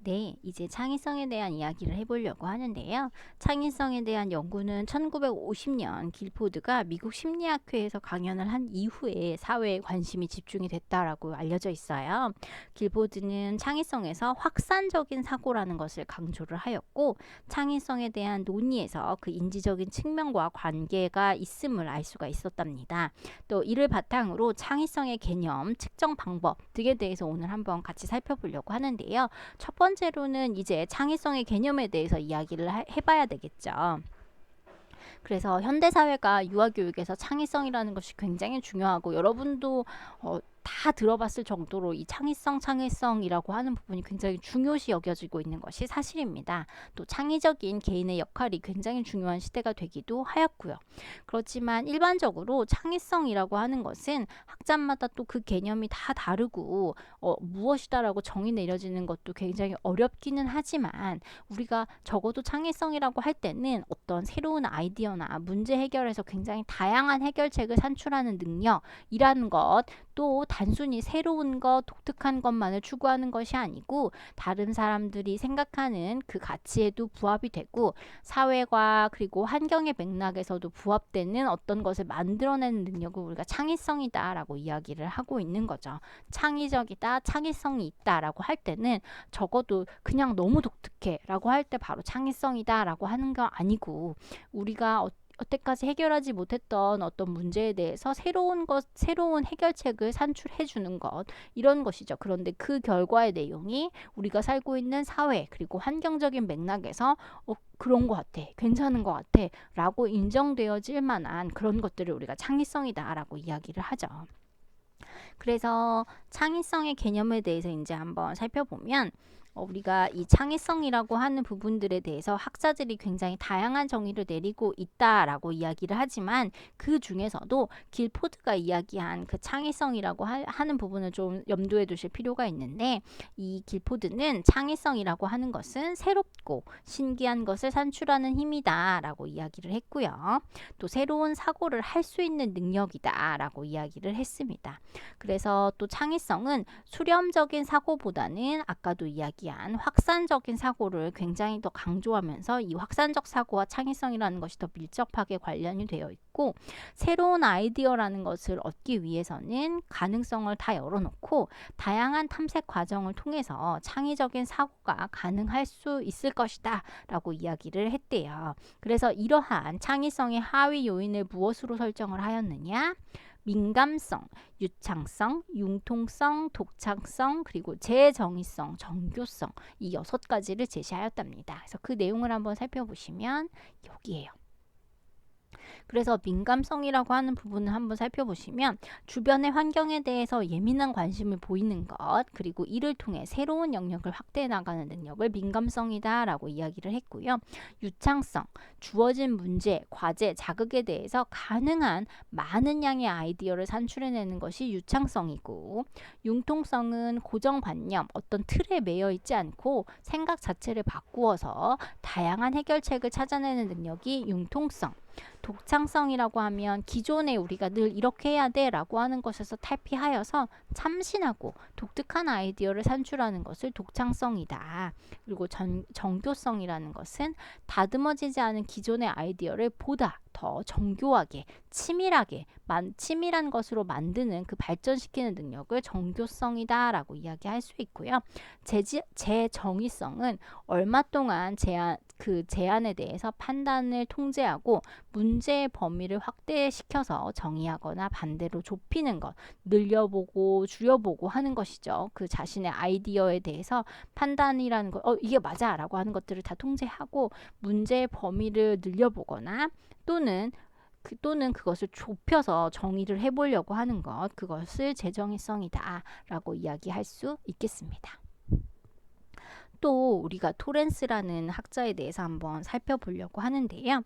네, 이제 창의성에 대한 이야기를 해보려고 하는데요. 창의성에 대한 연구는 1950년 길포드가 미국 심리학회에서 강연을 한 이후에 사회에 관심이 집중이 됐다라고 알려져 있어요. 길포드는 창의성에서 확산적인 사고라는 것을 강조를 하였고, 창의성에 대한 논의에서 그 인지적인 측면과 관계가 있음을 알 수가 있었답니다. 또 이를 바탕으로 창의성의 개념, 측정 방법 등에 대해서 오늘 한번 같이 살펴보려고 하는데요. 첫 번째로는 이제 창의성의 개념에 대해서 이야기를 해봐야 되겠죠. 그래서 현대사회가 유아교육에서 창의성이라는 것이 굉장히 중요하고 여러분도 다 들어봤을 정도로 이 창의성이라고 하는 부분이 굉장히 중요시 여겨지고 있는 것이 사실입니다. 또 창의적인 개인의 역할이 굉장히 중요한 시대가 되기도 하였고요. 그렇지만 일반적으로 창의성이라고 하는 것은 학자마다 또 그 개념이 다 다르고 무엇이다라고 정의 내려지는 것도 굉장히 어렵기는 하지만 우리가 적어도 창의성이라고 할 때는 어떤 새로운 아이디어나 문제 해결에서 굉장히 다양한 해결책을 산출하는 능력이라는 것, 또 단순히 새로운 것, 독특한 것만을 추구하는 것이 아니고 다른 사람들이 생각하는 그 가치에도 부합이 되고 사회과 그리고 환경의 맥락에서도 부합되는 어떤 것을 만들어내는 능력을 우리가 창의성이다라고 이야기를 하고 있는 거죠. 창의적이다, 창의성이 있다라고 할 때는 적어도 그냥 너무 독특해라고 할 때 바로 창의성이다라고 하는 거 아니고 우리가 여태까지 해결하지 못했던 어떤 문제에 대해서 새로운 해결책을 산출해 주는 것, 이런 것이죠. 그런데 그 결과의 내용이 우리가 살고 있는 사회, 그리고 환경적인 맥락에서 그런 것 같아, 괜찮은 것 같아 라고 인정되어질 만한 그런 것들을 우리가 창의성이다 라고 이야기를 하죠. 그래서 창의성의 개념에 대해서 이제 한번 살펴보면 우리가 이 창의성이라고 하는 부분들에 대해서 학자들이 굉장히 다양한 정의를 내리고 있다라고 이야기를 하지만 그 중에서도 길포드가 이야기한 그 창의성이라고 하는 부분을 좀 염두에 두실 필요가 있는데, 이 길포드는 창의성이라고 하는 것은 새롭고 신기한 것을 산출하는 힘이다라고 이야기를 했고요. 또 새로운 사고를 할 수 있는 능력이다라고 이야기를 했습니다. 그래서 또 창의성은 수렴적인 사고보다는 아까도 이야기한 확산적인 사고를 굉장히 더 강조하면서 이 확산적 사고와 창의성이라는 것이 더 밀접하게 관련이 되어 있고, 새로운 아이디어라는 것을 얻기 위해서는 가능성을 다 열어놓고 다양한 탐색 과정을 통해서 창의적인 사고가 가능할 수 있을 것이다 라고 이야기를 했대요. 그래서 이러한 창의성의 하위 요인을 무엇으로 설정을 하였느냐? 민감성, 유창성, 융통성, 독창성, 그리고 재정의성, 정교성, 이 6가지를 제시하였답니다. 그래서 그 내용을 한번 살펴보시면 여기에요. 그래서 민감성이라고 하는 부분을 한번 살펴보시면 주변의 환경에 대해서 예민한 관심을 보이는 것, 그리고 이를 통해 새로운 영역을 확대해 나가는 능력을 민감성이다 라고 이야기를 했고요. 유창성, 주어진 문제, 과제, 자극에 대해서 가능한 많은 양의 아이디어를 산출해내는 것이 유창성이고, 융통성은 고정관념, 어떤 틀에 매여 있지 않고 생각 자체를 바꾸어서 다양한 해결책을 찾아내는 능력이 융통성, 독창성이라고 하면 기존에 우리가 늘 이렇게 해야 돼 라고 하는 것에서 탈피하여서 참신하고 독특한 아이디어를 산출하는 것을 독창성이다. 그리고 정교성이라는 것은 다듬어지지 않은 기존의 아이디어를 보다 더 정교하게 치밀한 것으로 만드는 그 발전시키는 능력을 정교성이다 라고 이야기할 수 있고요. 재정의성은 얼마 동안 그 제안에 대해서 판단을 통제하고 문제의 범위를 확대시켜서 정의하거나 반대로 좁히는 것, 늘려보고 줄여보고 하는 것이죠. 그 자신의 아이디어에 대해서 판단이라는 것, 이게 맞아 라고 하는 것들을 다 통제하고 문제의 범위를 늘려보거나 또는 그것을 좁혀서 정의를 해보려고 하는 것, 그것을 재정의성이다 라고 이야기할 수 있겠습니다. 또 우리가 토렌스라는 학자에 대해서 한번 살펴보려고 하는데요.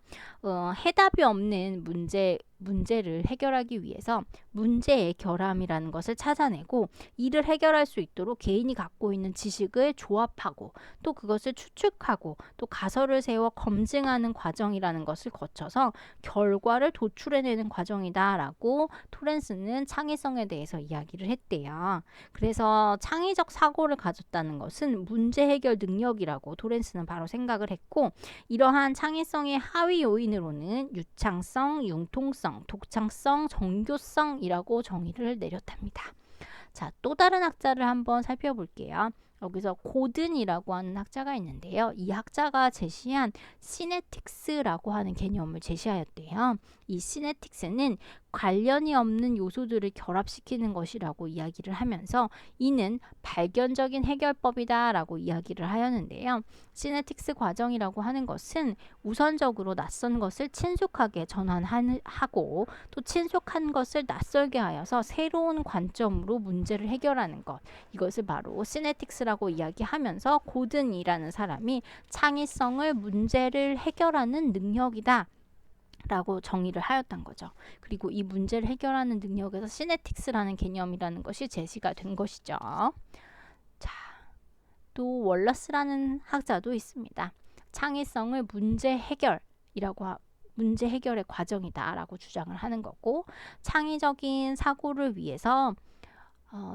해답이 없는 문제 문제를 해결하기 위해서 문제의 결함이라는 것을 찾아내고 이를 해결할 수 있도록 개인이 갖고 있는 지식을 조합하고 또 그것을 추측하고 또 가설을 세워 검증하는 과정이라는 것을 거쳐서 결과를 도출해내는 과정이다라고 토렌스는 창의성에 대해서 이야기를 했대요. 그래서 창의적 사고를 가졌다는 것은 문제 해결 능력이라고 토렌스는 바로 생각을 했고, 이러한 창의성의 하위 요인으로는 유창성, 융통성, 독창성, 정교성이라고 정의를 내렸답니다. 자, 또 다른 학자를 한번 살펴볼게요. 여기서 고든이라고 하는 학자가 있는데요. 이 학자가 제시한 시네틱스라고 하는 개념을 제시하였대요. 이 시네틱스는 관련이 없는 요소들을 결합시키는 것이라고 이야기를 하면서 이는 발견적인 해결법이다 라고 이야기를 하였는데요. 시네틱스 과정이라고 하는 것은 우선적으로 낯선 것을 친숙하게 전환하고 또 친숙한 것을 낯설게 하여서 새로운 관점으로 문제를 해결하는 것, 이것을 바로 시네틱스라고 이야기하면서 고든이라는 사람이 창의성을 문제를 해결하는 능력이다 라고 정의를 하였던 거죠. 그리고 이 문제를 해결하는 능력에서 시네틱스라는 개념이라는 것이 제시가 된 것이죠. 자, 또 월러스라는 학자도 있습니다. 창의성을 문제 해결의 과정이다 라고 주장을 하는 거고, 창의적인 사고를 위해서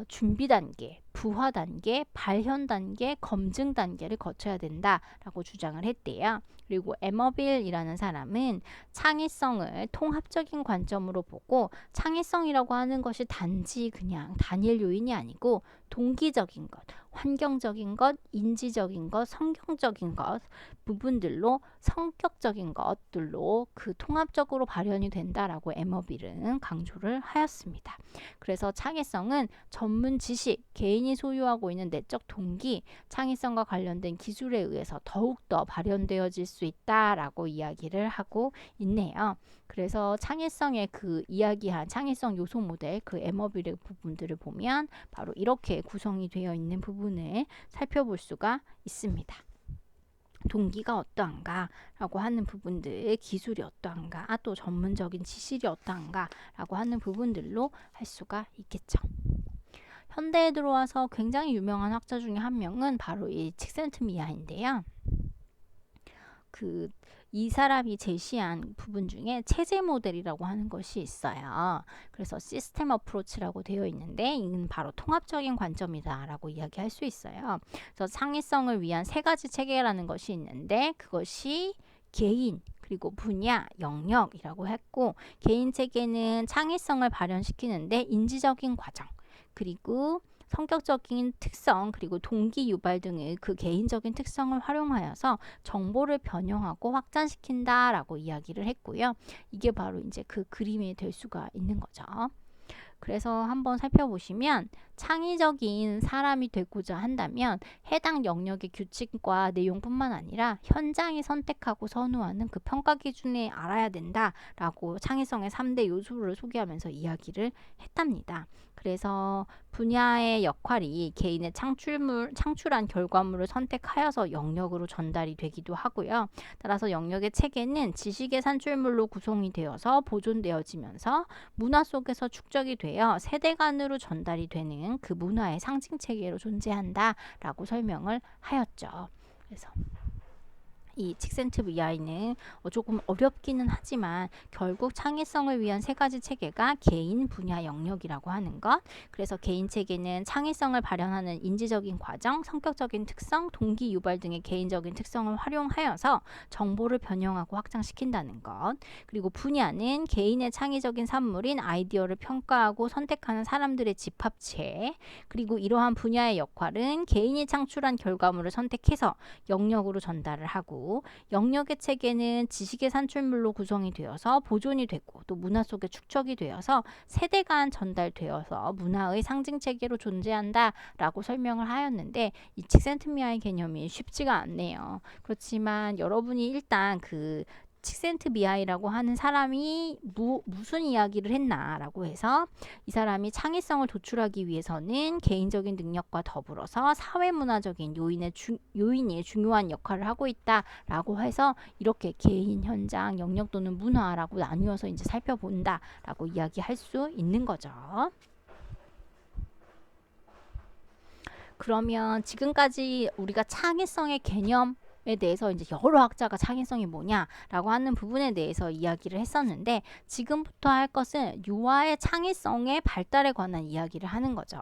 준비 단계, 부화 단계, 발현 단계, 검증 단계를 거쳐야 된다라고 주장을 했대요. 그리고 에머빌이라는 사람은 창의성을 통합적인 관점으로 보고 창의성이라고 하는 것이 단지 그냥 단일 요인이 아니고 동기적인 것, 환경적인 것, 인지적인 것, 성경적인 것 부분들로 성격적인 것들로 그 통합적으로 발현이 된다라고 에머빌은 강조를 하였습니다. 그래서 창의성은 전문 지식, 개인이 소유하고 있는 내적 동기, 창의성과 관련된 기술에 의해서 더욱더 발현되어질 수 있다라고 이야기를 하고 있네요. 그래서 창의성의 그 이야기한 창의성 요소 모델, 그 에머빌의 부분들을 보면 바로 이렇게 구성이 되어 있는 부분을 살펴볼 수가 있습니다. 동기가 어떠한가 라고 하는 부분들, 기술이 어떠한가, 또 전문적인 지식이 어떠한가 라고 하는 부분들로 할 수가 있겠죠. 현대에 들어와서 굉장히 유명한 학자 중에 한 명은 바로 이 칙센트미아인데요. 이 사람이 제시한 부분 중에 체제 모델이라고 하는 것이 있어요. 그래서 시스템 어프로치라고 되어 있는데 이는 바로 통합적인 관점이다라고 이야기할 수 있어요. 그래서 창의성을 위한 세 가지 체계라는 것이 있는데 그것이 개인, 그리고 분야, 영역이라고 했고, 개인 체계는 창의성을 발현시키는데 인지적인 과정, 그리고 성격적인 특성, 그리고 동기 유발 등의 그 개인적인 특성을 활용하여서 정보를 변형하고 확장시킨다라고 이야기를 했고요. 이게 바로 이제 그 그림이 될 수가 있는 거죠. 그래서 한번 살펴보시면 창의적인 사람이 되고자 한다면 해당 영역의 규칙과 내용뿐만 아니라 현장이 선택하고 선호하는 그 평가 기준에 알아야 된다라고 창의성의 3대 요소를 소개하면서 이야기를 했답니다. 그래서 분야의 역할이 개인의 창출한 결과물을 선택하여서 영역으로 전달이 되기도 하고요. 따라서 영역의 체계는 지식의 산출물로 구성이 되어서 보존되어지면서 문화 속에서 축적이 되어 세대 간으로 전달이 되는 그 문화의 상징 체계로 존재한다라고 설명을 하였죠. 그래서 이 칙센트미아는 조금 어렵기는 하지만 결국 창의성을 위한 세 가지 체계가 개인, 분야, 영역이라고 하는 것. 그래서 개인 체계는 창의성을 발현하는 인지적인 과정, 성격적인 특성, 동기 유발 등의 개인적인 특성을 활용하여서 정보를 변형하고 확장시킨다는 것. 그리고 분야는 개인의 창의적인 산물인 아이디어를 평가하고 선택하는 사람들의 집합체. 그리고 이러한 분야의 역할은 개인이 창출한 결과물을 선택해서 영역으로 전달을 하고, 영역의 체계는 지식의 산출물로 구성이 되어서 보존이 되고 또 문화 속에 축적이 되어서 세대 간 전달되어서 문화의 상징 체계로 존재한다라고 설명을 하였는데 이 칙센트미아의 개념이 쉽지가 않네요. 그렇지만 여러분이 일단 그 칙센트미하이라고 하는 사람이 무슨 이야기를 했나라고 해서 이 사람이 창의성을 도출하기 위해서는 개인적인 능력과 더불어서 사회문화적인 요인이 중요한 역할을 하고 있다라고 해서 이렇게 개인, 현장, 영역 또는 문화라고 나누어서 이제 살펴본다라고 이야기할 수 있는 거죠. 그러면 지금까지 우리가 창의성의 개념에 대해서 이제 여러 학자가 창의성이 뭐냐라고 하는 부분에 대해서 이야기를 했었는데 지금부터 할 것은 유아의 창의성의 발달에 관한 이야기를 하는 거죠.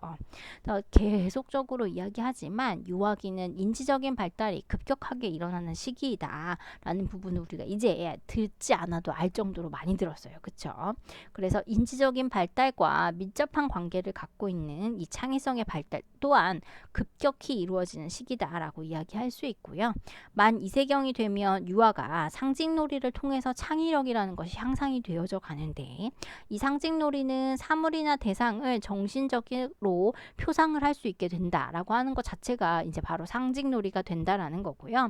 계속적으로 이야기하지만 유아기는 인지적인 발달이 급격하게 일어나는 시기이다라는 부분을 우리가 이제 듣지 않아도 알 정도로 많이 들었어요. 그렇죠? 그래서 인지적인 발달과 밀접한 관계를 갖고 있는 이 창의성의 발달 또한 급격히 이루어지는 시기다라고 이야기할 수 있고요. 만 2세경이 되면 유아가 상징놀이를 통해서 창의력이라는 것이 향상이 되어져 가는데 이 상징놀이는 사물이나 대상을 정신적으로 표상을 할 수 있게 된다라고 하는 것 자체가 이제 바로 상징놀이가 된다라는 거고요.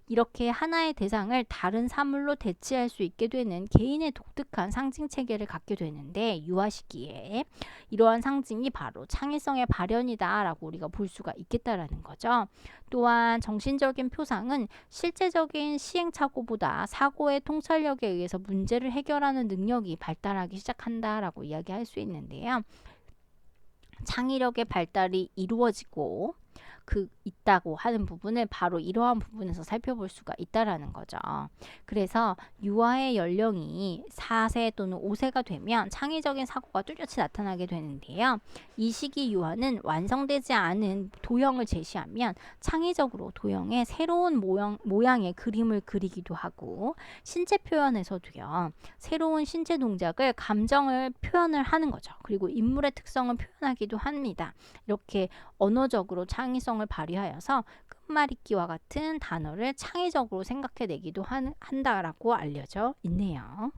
이렇게 하나의 대상을 다른 사물로 대체할 수 있게 되는 개인의 독특한 상징 체계를 갖게 되는데 유아 시기에 이러한 상징이 바로 창의성의 발현이다라고 우리가 볼 수가 있겠다라는 거죠. 또한 정신적인 표상은 실제적인 시행착오보다 사고의 통찰력에 의해서 문제를 해결하는 능력이 발달하기 시작한다라고 이야기할 수 있는데요. 창의력의 발달이 이루어지고 있다고 하는 부분을 바로 이러한 부분에서 살펴볼 수가 있다라는 거죠. 그래서 유아의 연령이 4세 또는 5세가 되면 창의적인 사고가 뚜렷이 나타나게 되는데요. 이 시기 유아는 완성되지 않은 도형을 제시하면 창의적으로 도형의 새로운 모양의 그림을 그리기도 하고 신체 표현에서도요. 새로운 신체 동작을 감정을 표현을 하는 거죠. 그리고 인물의 특성을 표현하기도 합니다. 이렇게 언어적으로 창의성을 발휘하여서 끝말잇기와 같은 단어를 창의적으로 생각해내기도 한다라고 알려져 있네요.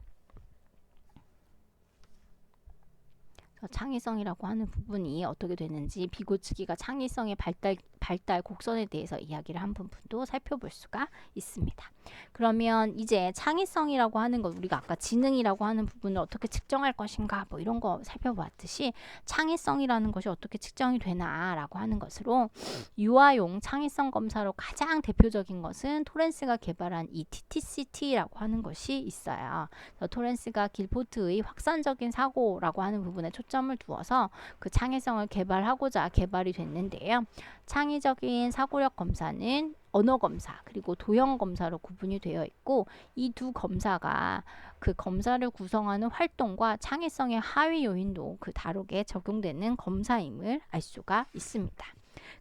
창의성이라고 하는 부분이 어떻게 되는지 비고츠기가 창의성의 발달 곡선에 대해서 이야기를 한 부분도 살펴볼 수가 있습니다. 그러면 이제 창의성이라고 하는 것 우리가 아까 지능이라고 하는 부분을 어떻게 측정할 것인가 뭐 이런 거 살펴봤듯이 창의성이라는 것이 어떻게 측정이 되나라고 하는 것으로 유아용 창의성 검사로 가장 대표적인 것은 토렌스가 개발한 이 TTCT라고 하는 것이 있어요. 토렌스가 길포트의 확산적인 사고라고 하는 부분에 초점을 두어서 그 창의성을 개발하고자 개발이 됐는데요. 창의적인 사고력 검사는 언어 검사 그리고 도형 검사로 구분이 되어 있고 이 두 검사가 그 검사를 구성하는 활동과 창의성의 하위 요인도 다르게 적용되는 검사임을 알 수가 있습니다.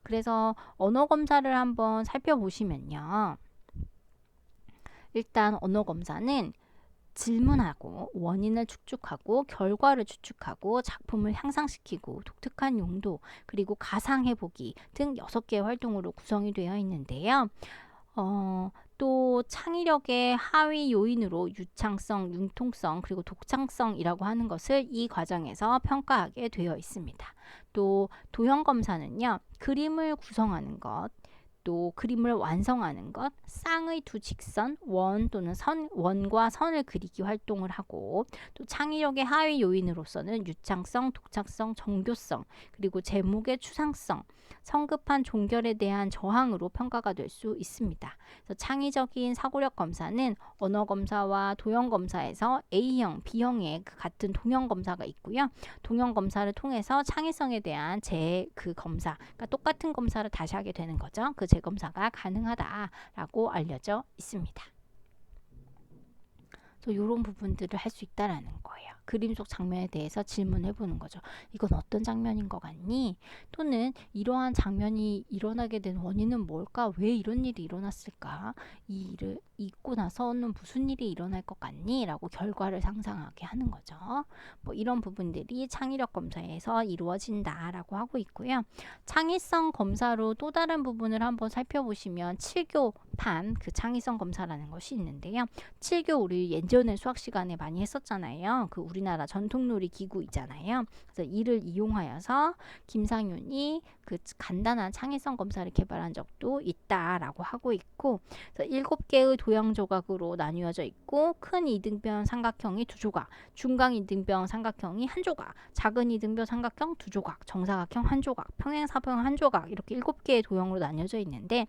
그래서 언어 검사를 한번 살펴보시면요. 일단 언어 검사는 질문하고 원인을 추측하고 결과를 추측하고 작품을 향상시키고 독특한 용도 그리고 가상해보기 등 6개의 활동으로 구성이 되어 있는데요. 또 창의력의 하위 요인으로 유창성, 융통성 그리고 독창성이라고 하는 것을 이 과정에서 평가하게 되어 있습니다. 또 도형 검사는요. 그림을 구성하는 것 또 그림을 완성하는 것, 쌍의 두 직선, 원 또는 원과 선을 그리기 활동을 하고 또 창의력의 하위 요인으로서는 유창성, 독창성, 정교성, 그리고 제목의 추상성, 성급한 종결에 대한 저항으로 평가가 될 수 있습니다. 그래서 창의적인 사고력 검사는 언어 검사와 도형 검사에서 A형, B형의 같은 동형 검사가 있고요. 동형 검사를 통해서 창의성에 대한 검사, 그러니까 똑같은 검사를 다시 하게 되는 거죠. 그 재검사가 가능하다라고 알려져 있습니다. 이런 부분들을 할 수 있다라는 거예요. 그림 속 장면에 대해서 질문해 보는 거죠. 이건 어떤 장면인 것 같니? 또는 이러한 장면이 일어나게 된 원인은 뭘까? 왜 이런 일이 일어났을까? 이 일을 읽고 나서는 무슨 일이 일어날 것 같니? 라고 결과를 상상하게 하는 거죠. 뭐 이런 부분들이 창의력 검사에서 이루어진다라고 하고 있고요. 창의성 검사로 또 다른 부분을 한번 살펴보시면 7교판 그 창의성 검사라는 것이 있는데요. 7교 우리 예전에 수학 시간에 많이 했었잖아요. 그 우리나라 전통놀이 기구이잖아요. 그래서 이를 이용하여서 김상윤이 그 간단한 창의성 검사를 개발한 적도 있다라고 하고 있고, 그래서 7개의 도형 조각으로 나뉘어져 있고, 큰 이등변 삼각형이 2조각, 중간 이등변 삼각형이 1조각, 작은 이등변 삼각형 2조각, 정사각형 1조각, 평행사변 1조각, 이렇게 7개의 도형으로 나뉘어져 있는데,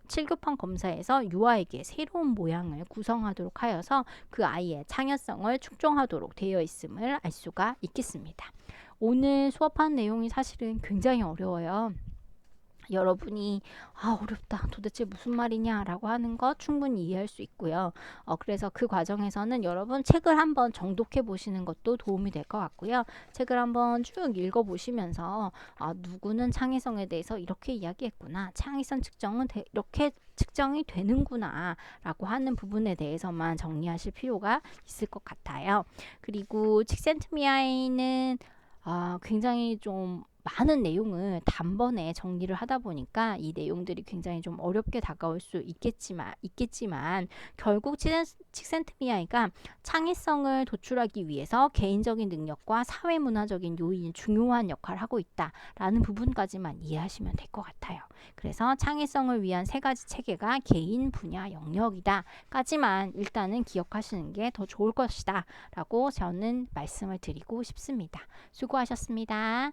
칠교판 검사에서 유아에게 새로운 모양을 구성하도록 하여서 그 아이의 창의성을 측정하도록 되어 있음을 알 수가 있겠습니다. 오늘 수업한 내용이 사실은 굉장히 어려워요. 여러분이 어렵다, 도대체 무슨 말이냐 라고 하는 거 충분히 이해할 수 있고요. 그래서 그 과정에서는 여러분 책을 한번 정독해 보시는 것도 도움이 될 것 같고요. 책을 한번 쭉 읽어 보시면서 누구는 창의성에 대해서 이렇게 이야기했구나, 창의성 측정은 이렇게 측정이 되는구나 라고 하는 부분에 대해서만 정리하실 필요가 있을 것 같아요. 그리고 칙센트미아이는 굉장히 좀 많은 내용을 단번에 정리를 하다 보니까 이 내용들이 굉장히 좀 어렵게 다가올 수 있겠지만 결국 칙센트미아이가 창의성을 도출하기 위해서 개인적인 능력과 사회문화적인 요인이 중요한 역할을 하고 있다라는 부분까지만 이해하시면 될 것 같아요. 그래서 창의성을 위한 3가지 체계가 개인, 분야, 영역이다 까지만 일단은 기억하시는 게 더 좋을 것이다 라고 저는 말씀을 드리고 싶습니다. 수고하셨습니다.